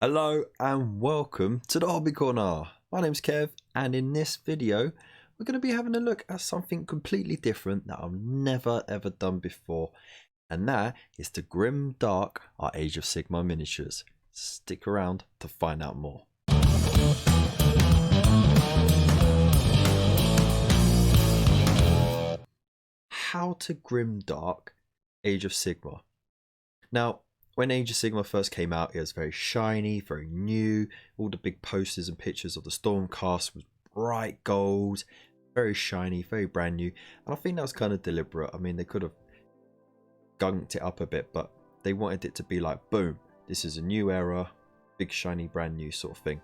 Hello and welcome to the Hobby Corner. My name's Kev, and in this video we're going to be having a look at something completely different that I've never ever done before, and that is the Grimdark, our Age of Sigmar miniatures. Stick around to find out more. How to Grimdark Age of Sigmar. Now, when Age of Sigmar first came out, it was very shiny, very new. All the big posters and pictures of the Stormcast was bright gold, very shiny, very brand new. And I think that was kind of deliberate. I mean, they could have gunked it up a bit, but they wanted it to be like, boom, this is a new era, big shiny, brand new sort of thing.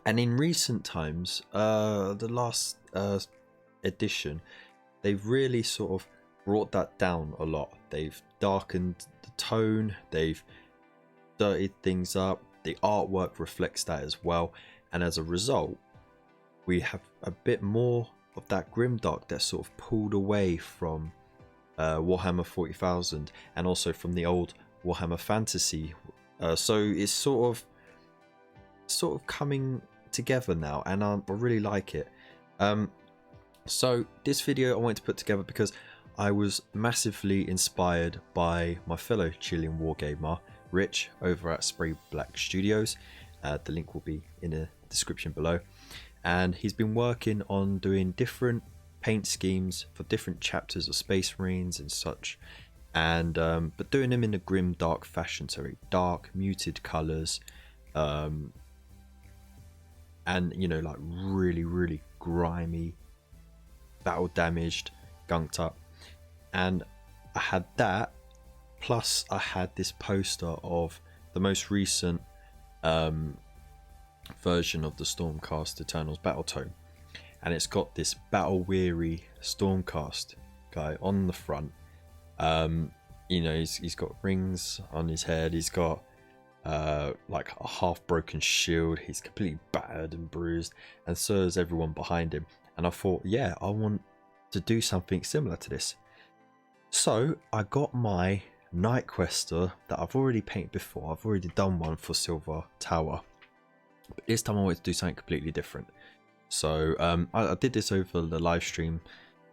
And in recent times, the last edition, they've really sort of brought that down a lot. They've darkened the tone, they've dirtied things up, the artwork reflects that as well, and as a result we have a bit more of that grimdark that's sort of pulled away from Warhammer 40,000 and also from the old Warhammer fantasy. So it's sort of coming together now, and I really like it. So this video I wanted to put together because I was massively inspired by my fellow Chilean wargamer, Rich, over at Spray Black Studios. The link will be in the description below. And he's been working on doing different paint schemes for different chapters of Space Marines and such. And but doing them in a grim dark fashion, so very dark, muted colours. And you know, like really grimy, battle damaged, gunked up. And I had that, plus I had this poster of the most recent version of the Stormcast Eternals Battletome, and it's got this battle weary Stormcast guy on the front. You know, he's got rings on his head, he's got like a half broken shield, he's completely battered and bruised, and so is everyone behind him. And I thought, yeah, I want to do something similar to this. So I got my Night Quester that I've already painted before. I've already done one for Silver Tower, but this time I wanted to do something completely different. So I did this over the live stream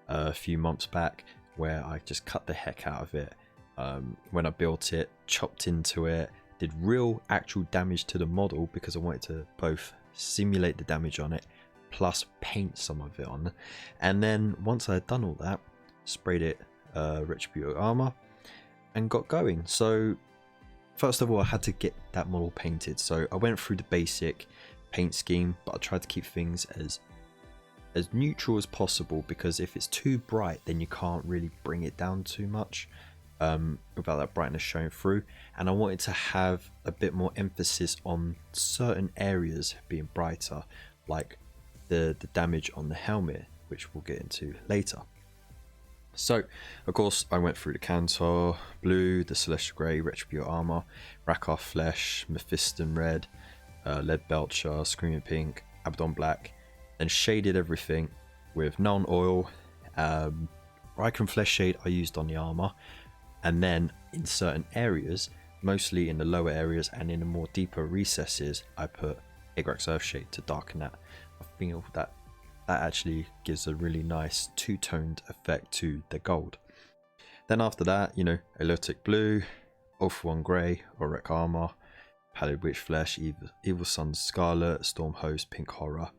a few months back, where I just cut the heck out of it. When I built it, chopped into it, did real actual damage to the model because I wanted to both simulate the damage on it plus paint some of it on. And then once I had done all that, sprayed it retributive armor and got going. So first of all, I had to get that model painted, so I went through the basic paint scheme, but I tried to keep things as neutral as possible, because if it's too bright then you can't really bring it down too much without that brightness showing through. And I wanted to have a bit more emphasis on certain areas being brighter, like the damage on the helmet, which we'll get into later. So, of course, I went through the Cantor Blue, the Celestial Grey, Retributive Armour, Rakar Flesh, Mephiston Red, Lead Belcher, Screaming Pink, Abaddon Black, and shaded everything with Nuln Oil. Ryken Flesh Shade I used on the armour, and then in certain areas, mostly in the lower areas and in the more deeper recesses, I put Agrax Earth Shade to darken that. I feel that actually gives a really nice two-toned effect to the gold. Then after that, you know, Elotic Blue, Ulthuan Grey, Auric Armor, Pallid Witch Flesh, Evil Sun's Scarlet, Storm Host, Pink Horror,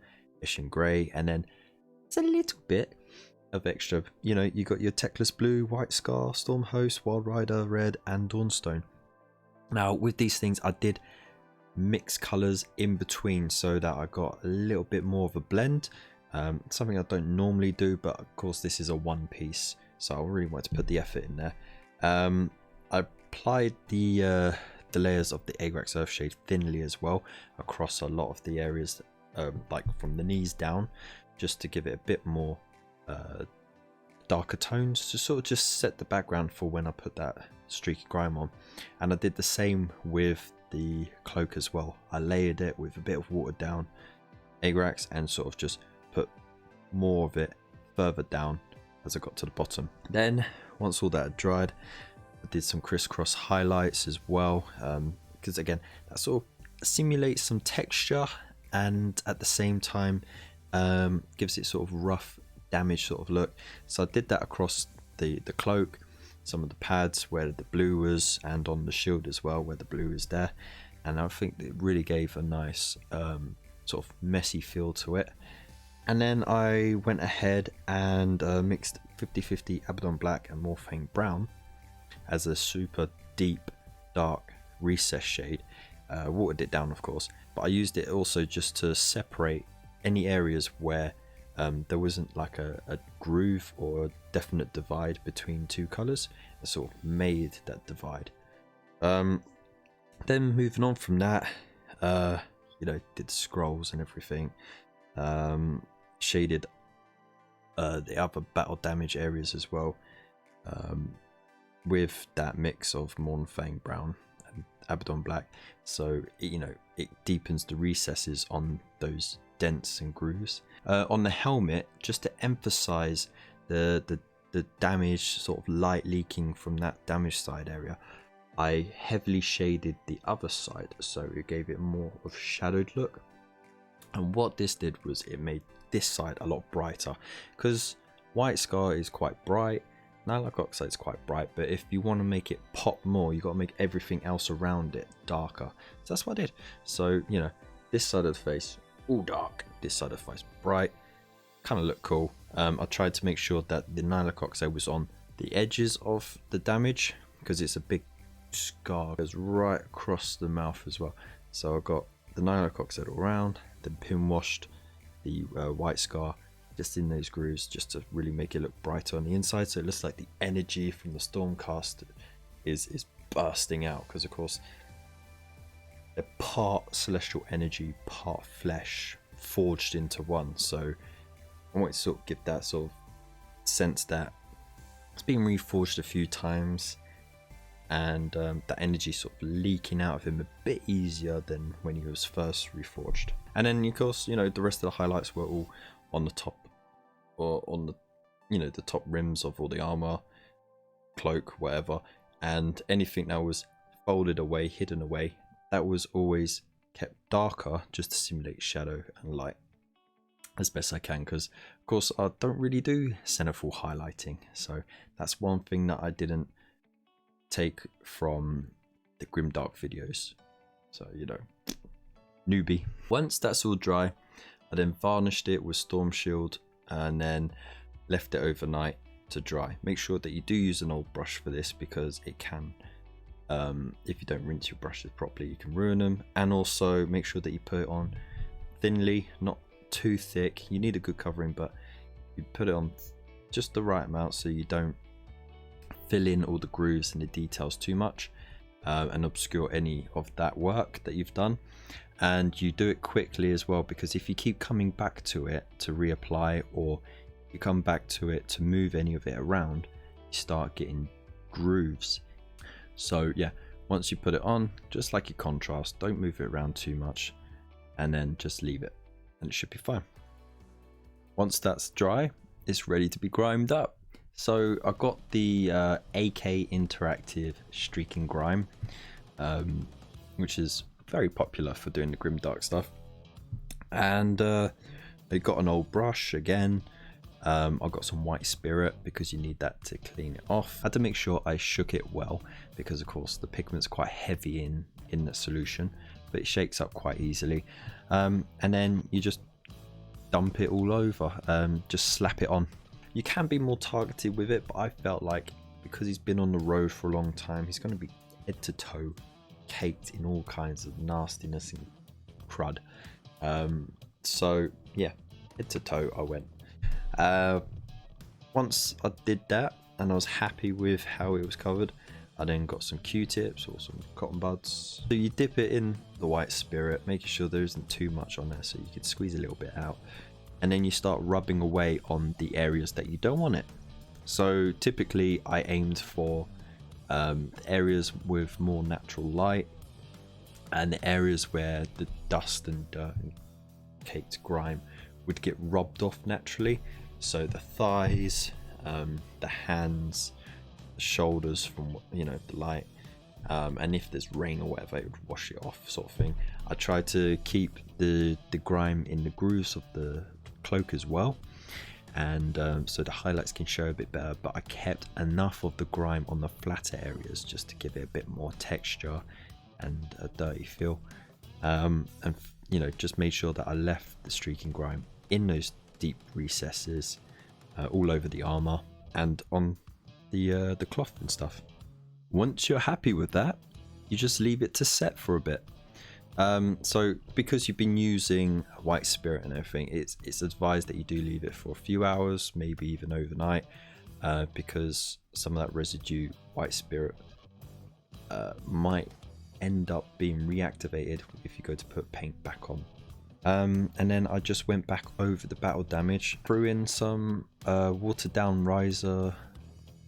Ishin Grey, and then it's a little bit of extra, you know, you got your Techless Blue, White Scar, Storm Host, Wild Rider Red, and Dawnstone. Now with these things I did mix colours in between so that I got a little bit more of a blend. Something I don't normally do, but of course this is a one piece, so I really wanted to put the effort in there. I applied the layers of the Agrax Earthshade thinly as well across a lot of the areas, like from the knees down, just to give it a bit more darker tones, to sort of just set the background for when I put that streaky grime on. And I did the same with the cloak as well. I layered it with a bit of watered down Agrax and sort of just put more of it further down as I got to the bottom. Then once all that had dried, I did some crisscross highlights as well, because again that sort of simulates some texture and at the same time gives it sort of rough damage sort of look. So I did that across the cloak, some of the pads where the blue was, and on the shield as well where the blue is there, and I think it really gave a nice sort of messy feel to it. And then I went ahead and mixed 50/50 Abaddon Black and Morphine Brown as a super deep dark recess shade. Watered it down of course, but I used it also just to separate any areas where there wasn't like a groove or a definite divide between two colours. It sort of made that divide. Then moving on from that, you know, did scrolls and everything, shaded the other battle damage areas as well, with that mix of Mornfang Brown and Abaddon Black, so you know, it deepens the recesses on those dents and grooves. On the helmet, just to emphasize the damage sort of light leaking from that damage side area, I heavily shaded the other side, so it gave it more of a shadowed look. And what this did was it made this side a lot brighter, because White Scar is quite bright, Nylock Oxide is quite bright, but if you want to make it pop more, you got to make everything else around it darker. So that's what I did. So you know, this side of the face all dark, this side of the face bright, kind of looked cool. I tried to make sure that the Nylock Oxide was on the edges of the damage, because it's a big scar, goes right across the mouth as well. So I got the Nylock Oxide all around, then pin washed the White Scar just in those grooves, just to really make it look brighter on the inside, so it looks like the energy from the Stormcast is bursting out, because of course they're part celestial energy, part flesh, forged into one. So I want to sort of give that sort of sense that it's been reforged a few times, and that energy sort of leaking out of him a bit easier than when he was first reforged. And then of course, you know, the rest of the highlights were all on the top, or on the, you know, the top rims of all the armor, cloak, whatever, and anything that was folded away, hidden away, that was always kept darker just to simulate shadow and light as best I can, because of course I don't really do centerfold highlighting, so that's one thing that I didn't take from the Grimdark videos. So, you know, newbie. Once that's all dry, I then varnished it with Storm Shield and then left it overnight to dry. Make sure that you do use an old brush for this, because it can, if you don't rinse your brushes properly, you can ruin them. And also make sure that you put it on thinly, not too thick. You need a good covering, but you put it on just the right amount so you don't fill in all the grooves and the details too much, and obscure any of that work that you've done. And you do it quickly as well, because if you keep coming back to it to reapply, or you come back to it to move any of it around, you start getting grooves. So yeah, once you put it on, just like your contrast, don't move it around too much, and then just leave it and it should be fine. Once that's dry, it's ready to be grimed up. So I got the AK Interactive Streaking Grime, which is very popular for doing the Grimdark stuff. And I got an old brush again. I got some white spirit because you need that to clean it off. I had to make sure I shook it well, because of course the pigment's quite heavy in the solution, but it shakes up quite easily. And then you just dump it all over, just slap it on. You can be more targeted with it, but I felt like because he's been on the road for a long time, he's going to be head to toe caked in all kinds of nastiness and crud. So yeah, head to toe I went. Once I did that and I was happy with how it was covered, I then got some Q-tips or some cotton buds. So you dip it in the white spirit, making sure there isn't too much on there, so you can squeeze a little bit out. And then you start rubbing away on the areas that you don't want it. So typically I aimed for areas with more natural light, and the areas where the dust and dirt and caked grime would get rubbed off naturally. So the thighs, the hands, the shoulders from, you know, the light, and if there's rain or whatever, it would wash it off, sort of thing. I try to keep the grime in the grooves of the cloak as well, and so the highlights can show a bit better, but I kept enough of the grime on the flatter areas just to give it a bit more texture and a dirty feel, and you know, just made sure that I left the streaking grime in those deep recesses, all over the armor and on the cloth and stuff. Once you're happy with that, you just leave it to set for a bit. So because you've been using white spirit and everything, it's advised that you do leave it for a few hours, maybe even overnight, because some of that residue white spirit might end up being reactivated if you go to put paint back on. And then I just went back over the battle damage, threw in some watered down Riser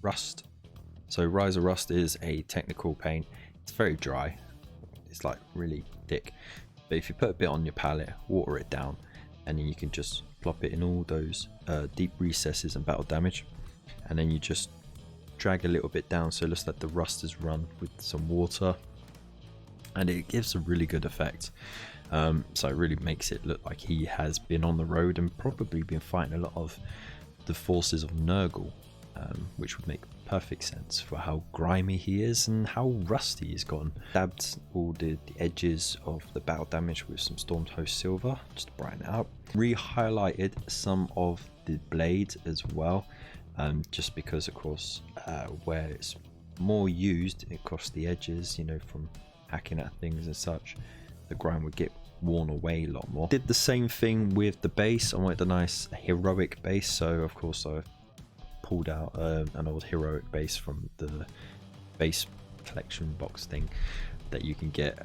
Rust. So Riser Rust is a technical paint. It's very dry, it's like really thick, but if you put a bit on your palette, water it down, and then you can just plop it in all those deep recesses and battle damage, and then you just drag a little bit down so it looks like the rust is run with some water, and it gives a really good effect. So it really makes it look like he has been on the road and probably been fighting a lot of the forces of Nurgle, which would make perfect sense for how grimy he is and how rusty he's gone. Dabbed all the edges of the battle damage with some Stormed Host Silver just to brighten it up. Re-highlighted some of the blades as well, just because of course where it's more used across the edges, you know, from hacking at things and such, the grime would get worn away a lot more. Did the same thing with the base. I wanted a nice heroic base, so of course I pulled out an old heroic base from the base collection box thing that you can get.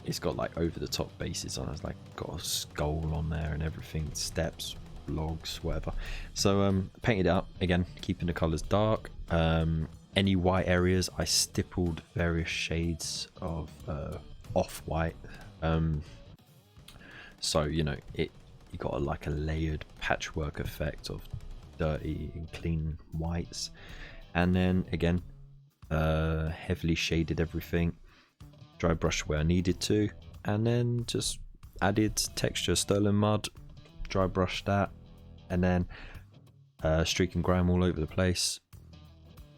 It's got like over the top bases on it. It's like got a skull on there and everything, steps, logs, whatever. So painted it up again, keeping the colors dark. Any white areas I stippled various shades of off-white, so you know, you got like a layered patchwork effect of dirty and clean whites. And then again, heavily shaded everything, dry brush where I needed to, and then just added texture, sterling mud, dry brush that, and then streaking grime all over the place,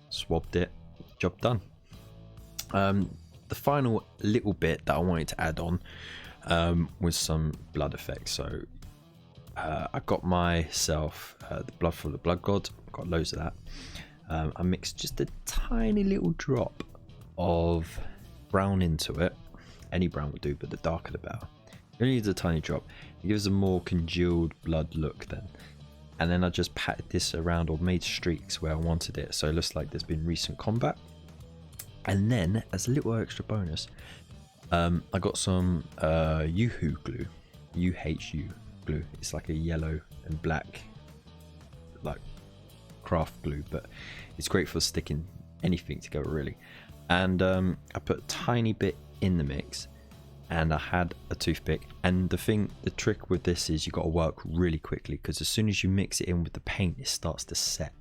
swabbed it, job done. The final little bit that I wanted to add on was some blood effects. So I got myself the blood for the blood god, got loads of that. I mixed just a tiny little drop of brown into it. Any brown will do, but the darker the better. You only need a tiny drop. It gives a more congealed blood look then. And then I just patted this around, or made streaks where I wanted it, so it looks like there's been recent combat. And then as a little extra bonus, I got some UHU glue, UHU glue. It's like a yellow and black like craft glue, but it's great for sticking anything together really. And I put a tiny bit in the mix, and I had a toothpick. And the trick with this is you got to work really quickly, because as soon as you mix it in with the paint, it starts to set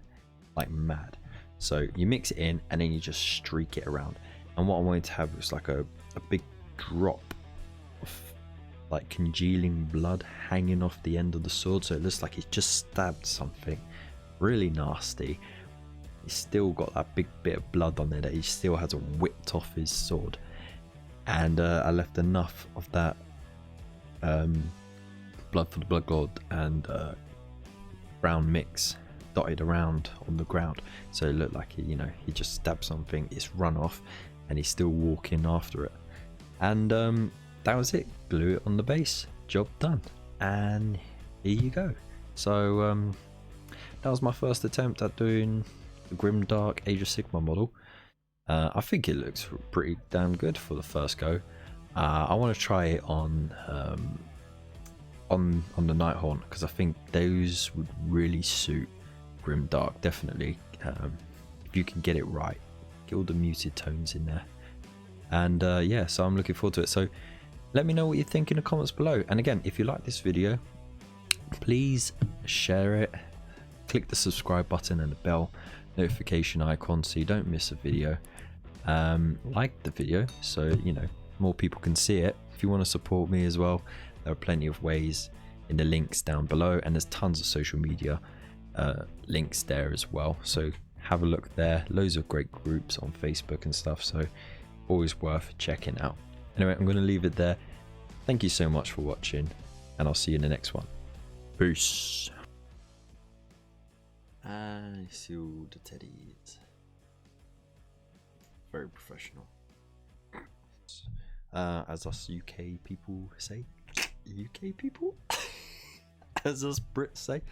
like mad. So you mix it in and then you just streak it around. And what I wanted to have was like a big drop of like congealing blood hanging off the end of the sword, so it looks like he just stabbed something really nasty. He's still got that big bit of blood on there that he still hasn't whipped off his sword. And I left enough of that blood for the blood god and brown mix dotted around on the ground, so it looked like he just stabbed something, it's run off, and he's still walking after it. And that was it. Glue it on the base, job done, and here you go. So that was my first attempt at doing the Grimdark Age of Sigmar model. I think it looks pretty damn good for the first go. I want to try it on the Nighthaunt, because I think those would really suit Grimdark, definitely. If you can get it right, get all the muted tones in there. And yeah, so I'm looking forward to it. So let me know what you think in the comments below. And again, if you like this video, please share it, click the subscribe button and the bell notification icon so you don't miss a video. Like the video so you know more people can see it. if you want to support me as well, there are plenty of ways in the links down below, and there's tons of social media links there as well, so have a look there. Loads of great groups on Facebook and stuff, so always worth checking out. Anyway, I'm going to leave it there. Thank you so much for watching, and I'll see you in the next one. Peace. I see all the teddies. Very professional. As us UK people say. UK people? As us Brits say.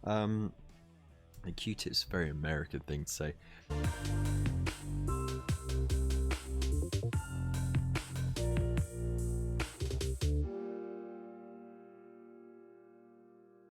A Q-tip's a very American thing to say.